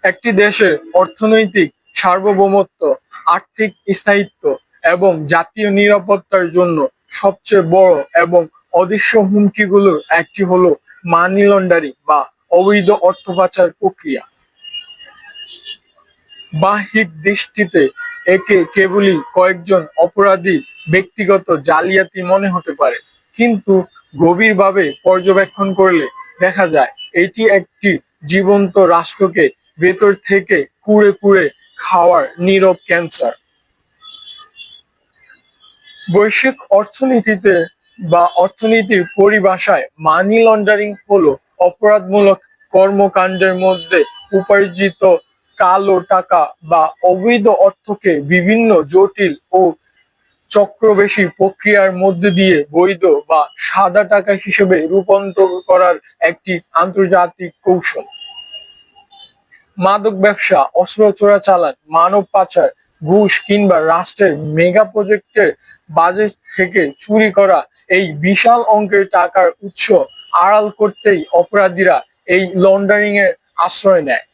একটি দেশের অর্থনৈতিক সার্বভৌমত্ব, আর্থিক স্থায়িত্ব এবং জাতীয় নিরাপত্তার জন্য সবচেয়ে বড় এবং অদৃশ্য হুমকিগুলোর একটি হলো মানি লন্ডারিং বা অবৈধ অর্থ পাচার প্রক্রিয়া। বাহ্যিক দৃষ্টিতে একে কেবলই কয়েকজন অপরাধী ব্যক্তিগত জালিয়াতি মনে হতে পারে, কিন্তু গভীরভাবে পর্যবেক্ষণ করলে দেখা যায় এটি একটি জীবন্ত রাষ্ট্রকে ভেতর থেকে কুড়ে কুড়ে খাওয়ার নীরব ক্যান্সার। বৈশ্বিক অর্থনীতিতে বা অর্থনীতির পরিভাষায় মানি লন্ডারিং হলো অপরাধমূলক কর্মকাণ্ডের মধ্যে উপার্জিত কালো টাকা বা অবৈধ অর্থকে বিভিন্ন জটিল ও চক্রবেশী প্রক্রিয়ার মধ্যে দিয়ে বৈধ বা সাদা টাকা হিসেবে রূপান্তর করার একটি আন্তর্জাতিক কৌশল। মাদক ব্যবসা, অস্ত্র চোরাচালান, মানব পাচার, ঘুষ কিংবা রাষ্ট্রের মেগা প্রজেক্টের বাজেট থেকে চুরি করা এই বিশাল অঙ্কের টাকার উৎস আড়াল করতেই অপরাধীরা এই লন্ডারিং এর আশ্রয় নেয়।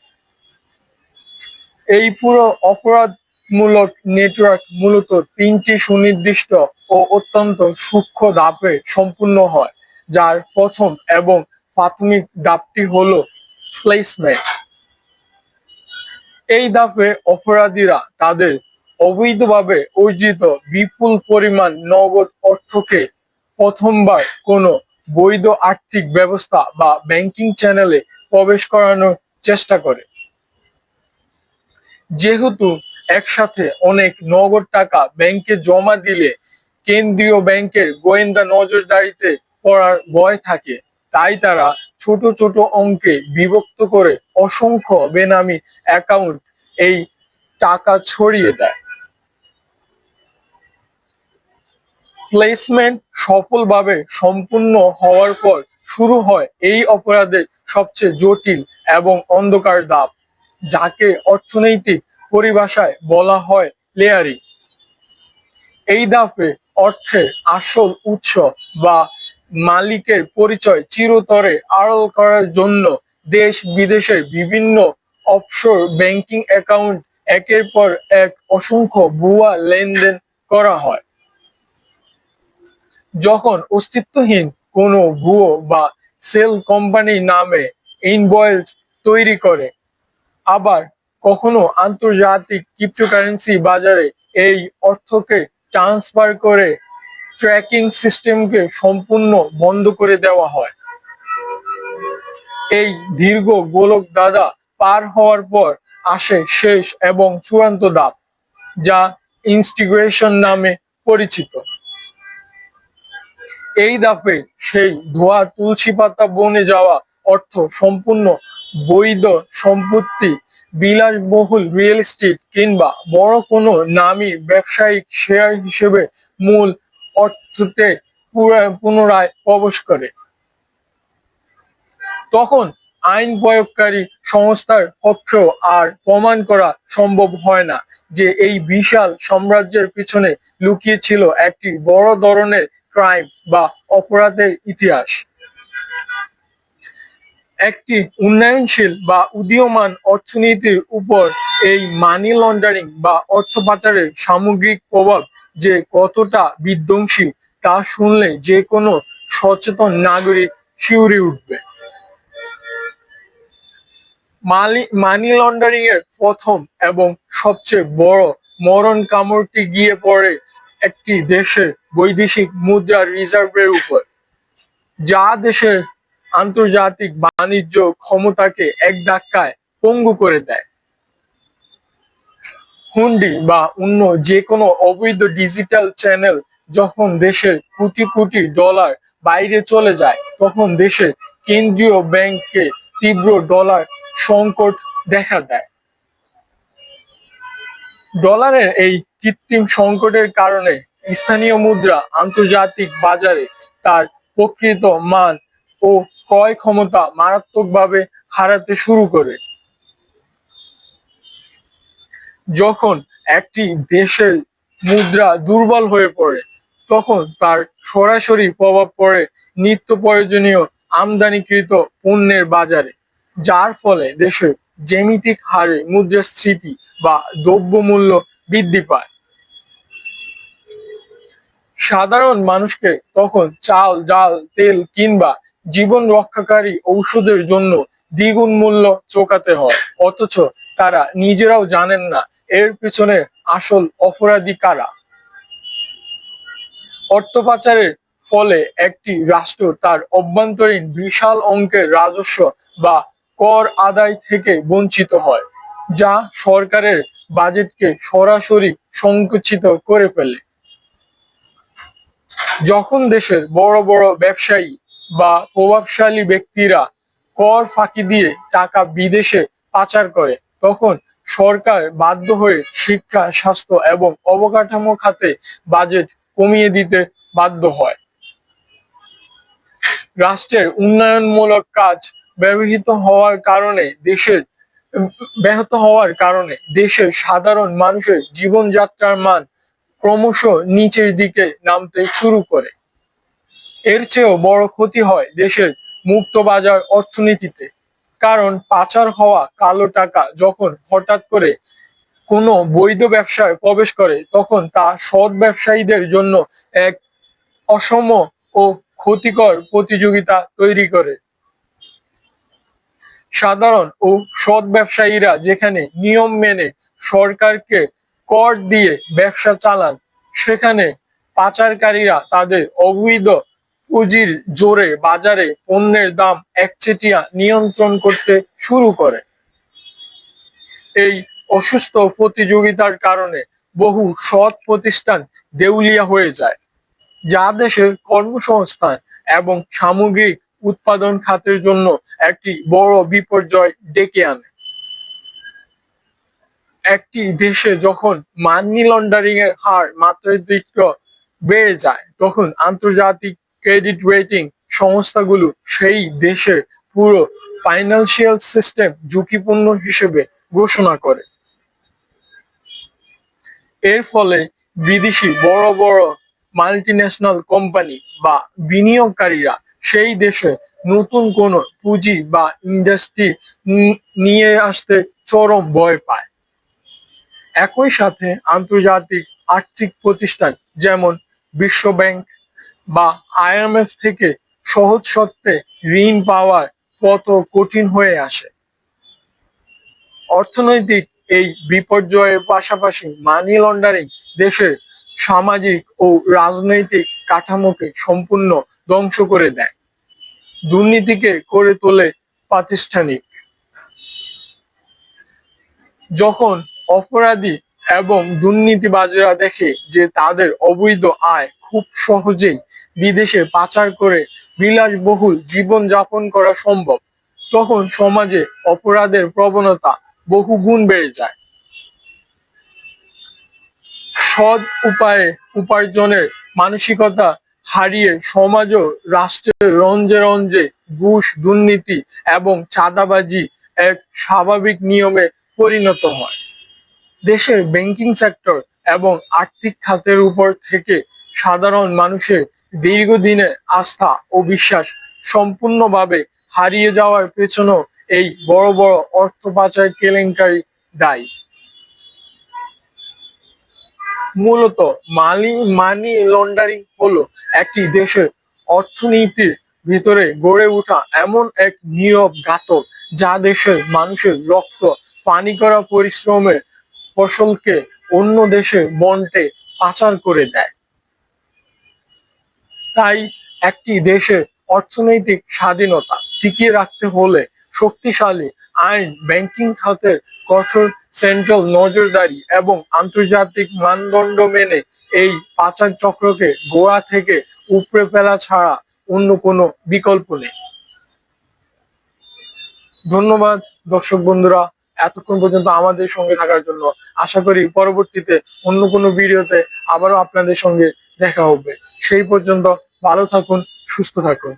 এই পুরো অপরাধমূলক নেটওয়ার্ক মূলত তিনটি সুনির্দিষ্ট ও অত্যন্ত সূক্ষ্ম ধাপে সম্পূর্ণ হয়, যার প্রথম এবং প্রাথমিক ধাপটি হলো প্লেসমেন্ট। এই ধাপে অপরাধীরা তাদের অবৈধভাবে অর্জিত বিপুল পরিমাণ নগদ অর্থকে প্রথমবার কোনো বৈধ আর্থিক ব্যবস্থা বা ব্যাংকিং চ্যানেলে প্রবেশ করানোর চেষ্টা করে। যেহেতু একসাথে অনেক নগদ টাকা ব্যাংকে জমা দিলে কেন্দ্রীয় ব্যাংকের গোয়েন্দা নজরদারিতে পড়ার ভয় থাকে, তাই তারা ছোট ছোট অঙ্কে বিভক্ত করে অসংখ্য বেনামি অ্যাকাউন্ট এই টাকা ছড়িয়ে দেয়। প্লেসমেন্ট সফলভাবে সম্পূর্ণ হওয়ার পর শুরু হয় এই অপরাধের সবচেয়ে জটিল এবং অন্ধকার ধাপ, যাকে অর্থনৈতিক পরিভাষায় বলা হয় লেয়ারিং। এই ধাপে অর্থের আসল উৎস বা মালিকের পরিচয় চিরতরে আড়াল করার জন্য দেশ বিদেশের বিভিন্ন অফশোর ব্যাংকিং অ্যাকাউন্ট একের পর এক অসংখ্য ভুয়া লেনদেন করা হয়। যখন অস্তিত্বহীন কোনো ভুয়ো বা সেল কোম্পানির নামে ইনভয়েস তৈরি করে, আবার কখনো আন্তর্জাতিক ক্রিপ্টোকারেন্সি বাজারে এই অর্থকে ট্রান্সফার করে ট্র্যাকিং সিস্টেমকে সম্পূর্ণ বন্ধ করে দেওয়া হয়। এই দীর্ঘ গোলক দাদা পার হওয়ার পর আসে শেষ এবং চূড়ান্ত ধাপ, যা ইনস্টিগ্রেশন নামে পরিচিত। এই ধাপে সেই ধোয়া তুলসী পাতা বনে যাওয়া অর্থ সম্পূর্ণ বৈধ সম্পত্তি, বিলাসবহুল রিয়েল এস্টেট কিংবা বড় কোনো নামী ব্যবসায়িক শেয়ার হিসেবে মূল অর্থতে পুনরায় প্রবেশ করে। তখন আইন প্রয়োগকারী সংস্থার পক্ষেও আর প্রমাণ করা সম্ভব হয় না যে এই বিশাল সাম্রাজ্যের পিছনে লুকিয়ে ছিল একটি বড় ধরনের ক্রাইম বা অপরাধের ইতিহাস। একটি উন্নয়নশীল বা উদীয়মান অর্থনীতির উপর এই মানি লন্ডারিং বা অর্থ পাচারের সামগ্রিক প্রভাব যে কতটা বিধ্বংসী তা শুনলে যে কোনো সচেতন নাগরিক শিউরে উঠবে। মানি লন্ডারিং এর প্রথম এবং সবচেয়ে বড় মরণ কামড়টি গিয়ে পড়ে একটি দেশের বৈদেশিক মুদ্রার রিজার্ভের উপর, যা দেশের আন্তর্জাতিক বাণিজ্য ক্ষমতাকে এক ধাক্কায় পঙ্গু করে দেয়। হুন্ডি বা অন্য যে কোনো অবৈধ ডিজিটাল চ্যানেল যখন দেশের কোটি কোটি ডলার বাইরে চলে যায়, তখন দেশের কেন্দ্রীয় ব্যাংকে তীব্র ডলার সংকট দেখা দেয়। ডলারের এই কৃত্রিম সংকটের কারণে স্থানীয় মুদ্রা আন্তর্জাতিক বাজারে তার প্রকৃত মান ও ক্রয় ক্ষমতা মারাত্মকভাবে হারাতে শুরু করে। যখন একটি দেশের মুদ্রা দুর্বল হয়ে পড়ে, তখন তার সরাসরি প্রভাব পড়ে নিত্য প্রয়োজনীয় আমদানিকৃত পণ্যের বাজারে, যার ফলে দেশের জ্যামিতিক হারে মুদ্রাস্ফীতি বা দ্রব্যমূল্য বৃদ্ধি পায়। সাধারণ মানুষকে তখন চাল, ডাল, তেল কিংবা জীবন রক্ষাকারী ঔষধের জন্য দ্বিগুণ মূল্য চোকাতে হয়, অথচ তারা নিজেরাও জানেন না এর পিছনে আসল অপরাধী কারা। অর্থ পাচারের ফলে একটি রাষ্ট্র তার অভ্যন্তরীণ বিশাল অঙ্কের রাজস্ব বা কর আদায় থেকে বঞ্চিত হয়, যা সরকারের বাজেটকে সরাসরি সংকুচিত করে ফেলে। যখন দেশের বড় বড় ব্যবসায়ী বা প্রভাবশালী ব্যক্তিরা কর ফাঁকি দিয়ে টাকা বিদেশে পাচার করে, তখন সরকার বাধ্য হয়ে শিক্ষা, স্বাস্থ্য এবং অবকাঠামো খাতে বাজেট কমিয়ে দিতে বাধ্য হয়। রাষ্ট্রের উন্নয়নমূলক কাজ ব্যাহত হওয়ার কারণে দেশের সাধারণ মানুষের জীবনযাত্রার মান ক্রমশ নিচের দিকে নামতে শুরু করে। এর চেয়েও বড় ক্ষতি হয় দেশের মুক্ত বাজার অর্থনীতিতে, কারণ পাচার হওয়া কালো টাকা যখন হঠাৎ করে কোনো বৈধ ব্যবসায় প্রবেশ করে, তখন তা সৎ ব্যবসায়ীদের জন্য এক অসম ও ক্ষতিকর প্রতিযোগিতা তৈরি করে। সাধারণ ও সৎ ব্যবসায়ীরা যেখানে নিয়ম মেনে সরকারকে কর দিয়ে ব্যবসা চালান, সেখানে পাচারকারীরা তাদের অবৈধ পুঁজির জোরে বাজারে পণ্যের দাম একচেটিয়া নিয়ন্ত্রণ করতে শুরু করে। এই অসুস্থ প্রতিযোগিতার কারণে বহু সৎ প্রতিষ্ঠান দেউলিয়া হয়ে যায়, যা দেশের কর্মসংস্থান এবং সামগ্রিক উৎপাদন খাতের জন্য একটি বড় বিপর্যয় ডেকে আনে। একটি দেশে যখন মানি লন্ডারিং এর হার মাত্রাতিরিক্ত বেড়ে যায়, তখন আন্তর্জাতিক ক্রেডিট রেটিং সংস্থাগুলো সেই দেশের পুরো ফাইন্যান্সিয়াল সিস্টেম ঝুঁকিপূর্ণ হিসেবে ঘোষণা করে। এর ফলে বিদেশি বড় বড় মাল্টিন্যাশনাল কোম্পানি বা বিনিয়োগকারীরা সেই দেশে নতুন কোনো পুঁজি বা ইন্ডাস্ট্রি নিয়ে আসতে চরম ভয় পায়। একই সাথে আন্তর্জাতিক আর্থিক প্রতিষ্ঠান যেমন বিশ্ব ব্যাংক বা IMF থেকে সহজ শর্তে ঋণ পাওয়ার পথ কঠিন হয়ে আসে। অর্থনৈতিক এই বিপর্যয়ের পাশাপাশি মানি লন্ডারিং দেশের সামাজিক ও রাজনৈতিক কাঠামোকে সম্পূর্ণ ধ্বংস করে দেয়, দুর্নীতিকে করে তোলে প্রাতিষ্ঠানিক। যখন অপরাধী এবং দুর্নীতিবাজরা দেখে যে তাদের অবৈধ আয় খুব সহজেই বিদেশে পাচার করে বিলাসবহুল জীবন যাপন করা সম্ভব, তখন সমাজে অপরাধের প্রবণতা বহু গুণ বেড়ে যায়। সৎ উপায়ে উপার্জনের মানসিকতা হারিয়ে সমাজ ও রাষ্ট্রের রঞ্জে রঞ্জে ঘুষ, দুর্নীতি এবং চাঁদাবাজি এক স্বাভাবিক নিয়মে পরিণত হয়। দেশের ব্যাংকিং সেক্টর এবং আর্থিক খাতের উপর থেকে সাধারণ মানুষের দীর্ঘদিনের আস্থা ও বিশ্বাস সম্পূর্ণভাবে হারিয়ে যাওয়ার পেছনেও এই বড় বড় অর্থ পাচার কেলেঙ্কারি দায়ী। মূলত মানি লন্ডারিং হলো একটি দেশের অর্থনীতির ভিতরে গড়ে ওঠা এমন এক নীরব ঘাতক, যা দেশের মানুষের রক্ত পানি করা পরিশ্রমের ফসলকে অন্য দেশে বন্টে পাচার করে দেয়। তাই একটি দেশের অর্থনৈতিক স্বাধীনতা টিকিয়ে রাখতে হলে শক্তিশালী আইন, ব্যাংকিং খাতের কঠোর সেন্ট্রাল নজরদারি এবং আন্তর্জাতিক মানদণ্ড মেনে এই পাচার চক্রকে গোড়া থেকে উপড়ে ফেলা ছাড়া অন্য কোনো বিকল্প নেই। ধন্যবাদ দর্শক বন্ধুরা, এতক্ষণ পর্যন্ত আমাদের সঙ্গে থাকার জন্য। আশা করি পরবর্তীতে অন্য কোনো ভিডিওতে আবারও আপনাদের সঙ্গে দেখা হবে। সেই পর্যন্ত ভালো থাকুন, সুস্থ থাকুন।